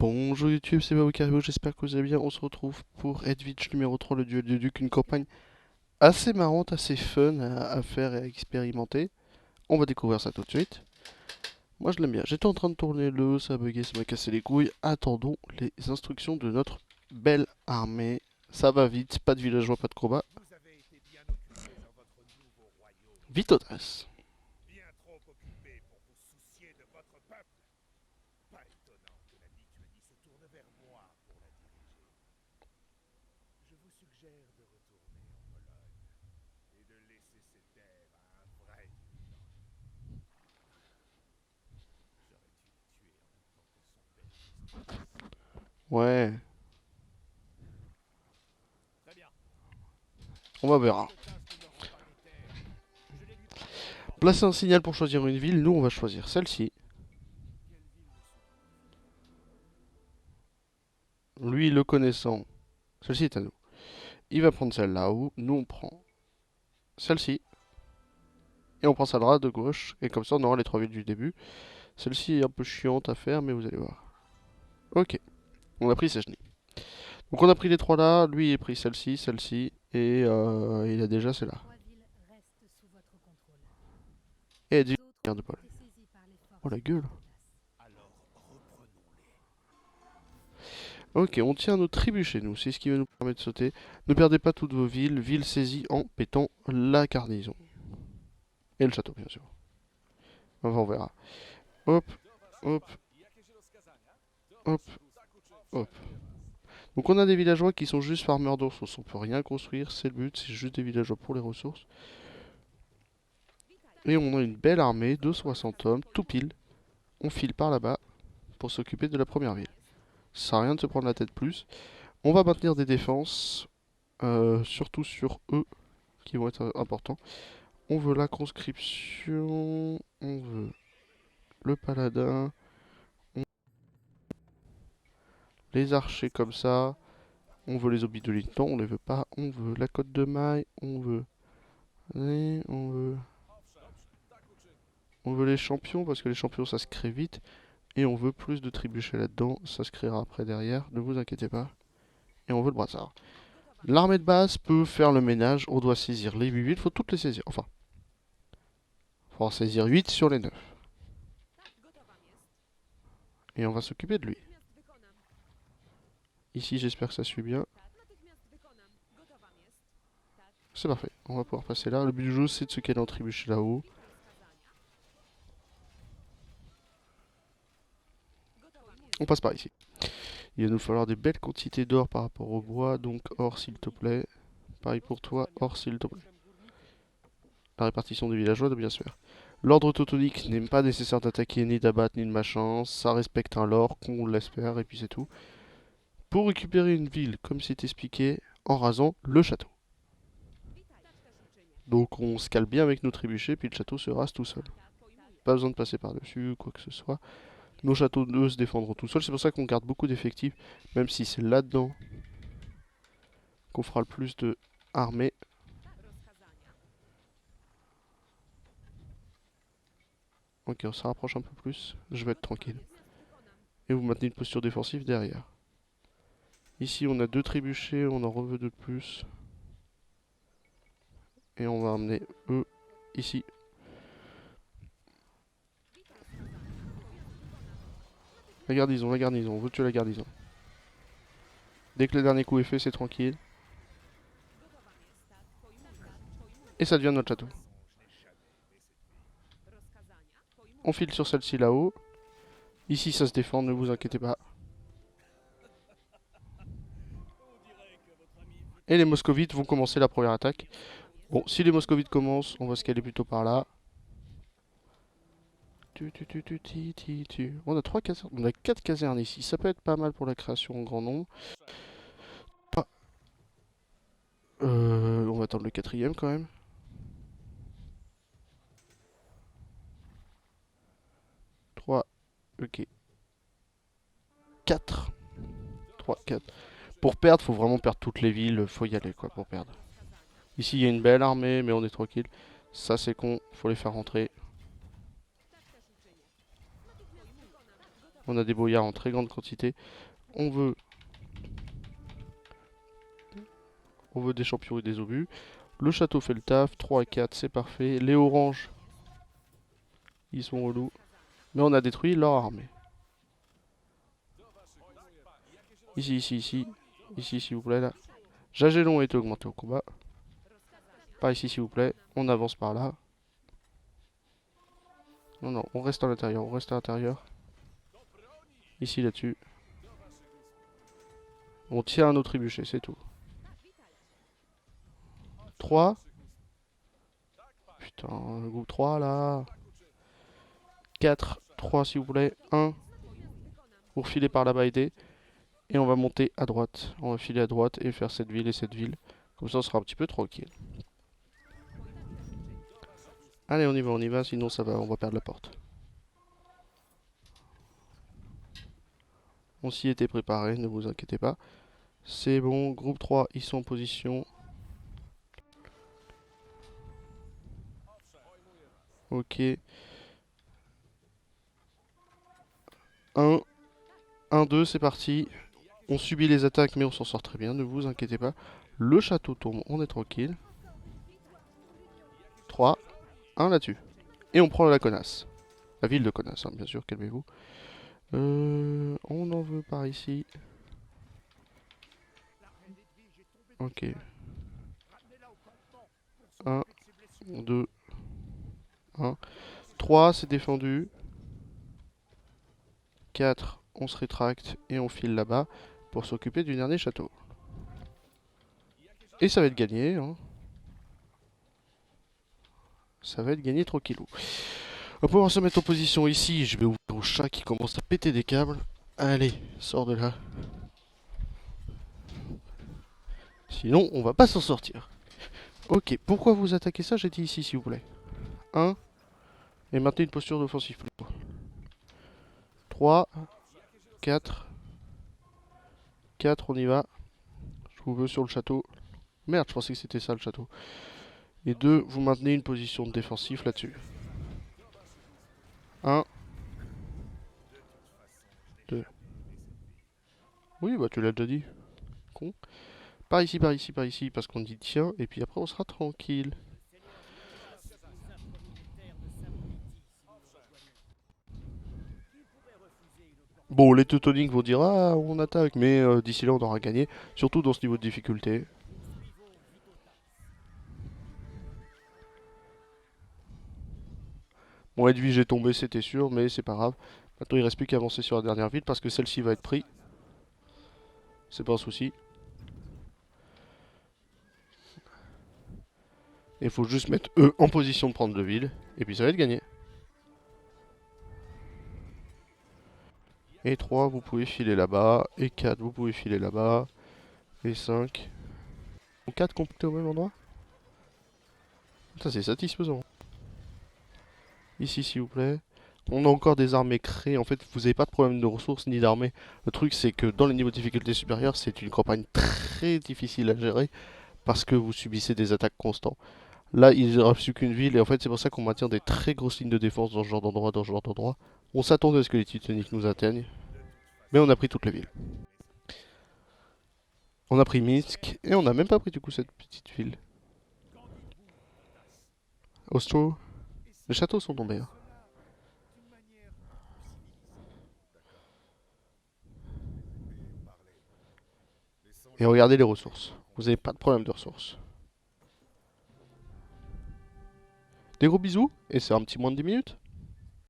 Bonjour YouTube, c'est Babou Caribou, j'espère que vous allez bien. On se retrouve pour Edwidge numéro 3, le duel du duc, une campagne assez marrante, assez fun à faire et à expérimenter. On va découvrir ça tout de suite. Moi je l'aime bien, j'étais en train de tourner le, ça a bugué, ça m'a cassé les couilles. Attendons les instructions de notre belle armée. Ça va vite, pas de villageois, pas de combat. Vous avez été bien occupé dans votre nouveau royaume. Vite aux tresses. Bien trop occupé pour vous soucier de votre peuple. Pas étonnant que la Lituanie se tourne vers moi pour la diriger. Je vous suggère de retourner en Pologne et de laisser ces terres à un vrai dirigeant. J'aurais dû le tuer en même temps que son bel fils. Ouais, Très bien. on va voir. Cette tâche ne me rend pas les terres. Je les lui prendrai en Placer un échange. signal pour choisir une ville, nous on va choisir celle-ci. Quelle ville me souhaitez-vous? Lui le connaissant, celle-ci est à nous. Il va prendre celle-là où nous on prend celle-ci. Et on prend sa droite de gauche. Et comme ça, on aura les trois villes du début. Celle-ci est un peu chiante à faire, mais vous allez voir. Ok, on a pris Sejny. Donc on a pris les trois là. Lui, il a pris celle-ci, celle-ci. Et il a déjà celle-là. Trois villes restent sous votre contrôle. Et elle Les dit autres guerre de ont Paul. été saisies par les Oh forces la en gueule. place. Alors reprenons-les. Ok, on tient nos tribus chez nous. C'est ce qui va nous permettre de sauter. Ne perdez pas toutes vos villes. Villes saisies en pétant la garnison. Et le château, bien sûr. Enfin, on verra. Hop, hop, hop, hop. Donc on a des villageois qui sont juste farmers de ressources. On peut rien construire, c'est le but, c'est juste des villageois pour les ressources. Et on a une belle armée de 60 hommes, tout pile. On file par là-bas pour s'occuper de la première ville. Ça sert à rien de se prendre la tête plus. On va maintenir des défenses, surtout sur eux, qui vont être importants. On veut la conscription, on veut le paladin, les archers comme ça. On veut les hobbies de lieutenant, on les veut pas. On veut la côte de maille, on veut... on veut... On veut les champions, parce que les champions ça se crée vite. Et on veut plus de trébuchets là-dedans, ça se créera après derrière, ne vous inquiétez pas. Et on veut le brassard. L'armée de base peut faire le ménage, on doit saisir les 8 villes, il faut toutes les saisir. Enfin, il faut en saisir 8 sur les 9. Et on va s'occuper de lui. Ici j'espère que ça suit bien. C'est parfait, on va pouvoir passer là. Le but du jeu c'est de se caler en trébuchet là-haut. On passe par ici. Il va nous falloir des belles quantités d'or par rapport au bois, donc or s'il te plaît. Pareil pour toi, or s'il te plaît. La répartition des villageois doit bien se faire. L'ordre teutonique n'est pas nécessaire d'attaquer, ni d'abattre, ni de machin. Ça respecte un lore, qu'on l'espère, et puis c'est tout. Pour récupérer une ville, comme c'est expliqué, en rasant le château. Donc on se cale bien avec nos trébuchets, puis le château se rase tout seul. Pas besoin de passer par-dessus, quoi que ce soit. Nos châteaux, eux, se défendront tout seuls. C'est pour ça qu'on garde beaucoup d'effectifs, même si c'est là-dedans qu'on fera le plus de armées. Ok, on se rapproche un peu plus. Je vais être tranquille. Et vous maintenez une posture défensive derrière. Ici, on a deux trébuchets, on en reveut deux de plus. Et on va emmener eux ici. La garnison, on veut tuer la garnison. Dès que le dernier coup est fait, c'est tranquille. Et ça devient notre château. Non, je n'ai jamais aimé cette ville. On file sur celle-ci là-haut. Ici, ça se défend, ne vous inquiétez pas. Et les moscovites vont commencer la première attaque. Bon, si les moscovites commencent, on va se caler plutôt par là. On a 3 casernes, on a 4 casernes ici. Ça peut être pas mal pour la création en grand nombre. Ah, on va attendre le quatrième quand même. 3, ok. 4. 3, 4. Pour perdre, faut vraiment perdre toutes les villes. Faut y aller quoi pour perdre. Ici, il y a une belle armée, mais on est tranquille. Ça, c'est con. Faut les faire rentrer. On a des boyards en très grande quantité. On veut des champions et des obus. Le château fait le taf. 3 et 4, c'est parfait. Les oranges, ils sont relous. Mais on a détruit leur armée. Ici, ici, ici. Ici, s'il vous plaît, là. Jagellon a été augmenté au combat. Par ici, s'il vous plaît. On avance par là. Non, non, on reste à l'intérieur. On reste à l'intérieur. Ici, là-dessus. On tient nos trébuchets, c'est tout. 3. Putain, le groupe 3, là. 4, 3, s'il vous plaît. 1. Vous refilez par là-bas, aider. Et on va monter à droite. On va filer à droite et faire cette ville et cette ville. Comme ça, on sera un petit peu tranquille. Allez, on y va, sinon ça va, on va perdre la porte. On s'y était préparé, ne vous inquiétez pas. C'est bon, groupe 3, ils sont en position. Ok. 1, 1, 2, c'est parti. On subit les attaques, mais on s'en sort très bien, ne vous inquiétez pas. Le château tombe, on est tranquille. 3, 1 là-dessus. Et on prend la connasse. La ville de connasse, hein, bien sûr, calmez-vous. On en veut par ici. Ok. 1, 2, 1. 3, c'est défendu. 4, on se rétracte et on file là-bas pour s'occuper du dernier château. Et ça va être gagné. Hein. Ça va être gagné tranquillou. On va pouvoir se mettre en position ici. Je vais ouvrir au chat qui commence à péter des câbles. Allez, sors de là. Sinon, on va pas s'en sortir. Ok, pourquoi vous attaquez ça? J'ai dit ici, s'il vous plaît. 1. Et maintenez une posture d'offensive plutôt. 3. 4. 4, on y va. Je vous veux sur le château. Merde, je pensais que c'était ça le château. Et 2, vous maintenez une position de défensif là-dessus. 1. 2. Oui, bah tu l'as déjà dit. Con. Par ici, par ici, par ici, parce qu'on dit tiens, et puis après on sera tranquille. Bon, les teutoniques vont dire ah, on attaque, mais d'ici là on aura gagné, surtout dans ce niveau de difficulté. Bon, Edwige est tombé, c'était sûr, mais c'est pas grave. Maintenant il reste plus qu'à avancer sur la dernière ville parce que celle-ci va être prise. C'est pas un souci. Il faut juste mettre eux en position de prendre le ville, et puis ça va être gagné. Et 3, vous pouvez filer là-bas. Et 4, vous pouvez filer là-bas. Et 5. 4 complétés au même endroit. Ça c'est satisfaisant. Ici s'il vous plaît. On a encore des armées créées. En fait, vous n'avez pas de problème de ressources ni d'armées. Le truc c'est que dans les niveaux de difficulté supérieurs, c'est une campagne très difficile à gérer. Parce que vous subissez des attaques constantes. Là, il ne reste plus qu'une ville. Et en fait, c'est pour ça qu'on maintient des très grosses lignes de défense dans ce genre d'endroit, dans ce genre d'endroit. On s'attendait à ce que les Teutoniques nous atteignent. Mais on a pris toute la ville. On a pris Minsk. Et on n'a même pas pris du coup cette petite ville. Ostro. Les châteaux sont tombés. Hein. Et regardez les ressources. Vous n'avez pas de problème de ressources. Des gros bisous. Et c'est un petit moins de 10 minutes.